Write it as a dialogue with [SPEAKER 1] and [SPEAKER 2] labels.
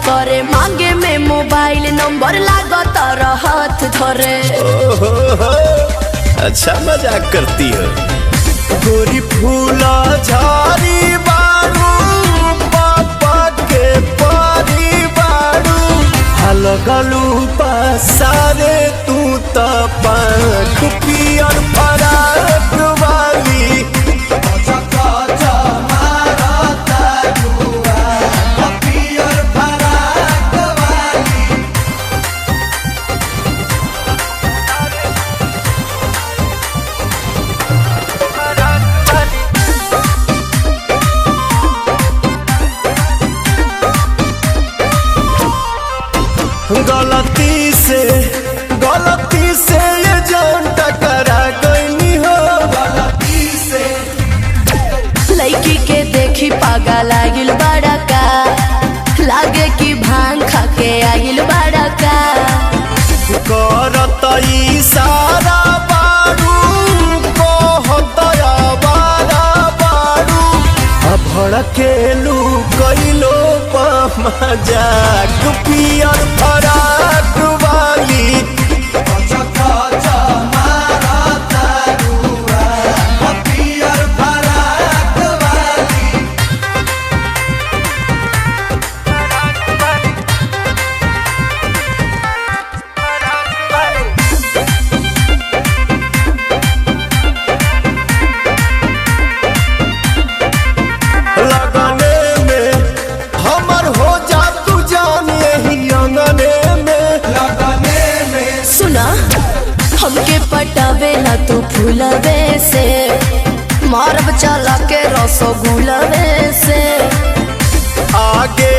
[SPEAKER 1] करे मांगे में मोबाइल नंबर लागत हाथ धरे।
[SPEAKER 2] अच्छा मजाक करती हो। गोरी फूला झाड़ी बारू पापा के पारी बारू हलगलू पसारे तू तो पंख पियर फराक वाली। गलती से ये जान टकरा गई हो। गलती से
[SPEAKER 1] लड़की के देखी पागा लागिल बड़ा का लागे कि भांग खा के आगिल बड़ा का।
[SPEAKER 2] करत इशारा बारू कहत आवारा बारू भड़केलू कैलो मजाक पियर फराक वाली।
[SPEAKER 1] हमके पटावे ना तू फूलवे से मारब चला के रसगुलवे से।
[SPEAKER 2] आगे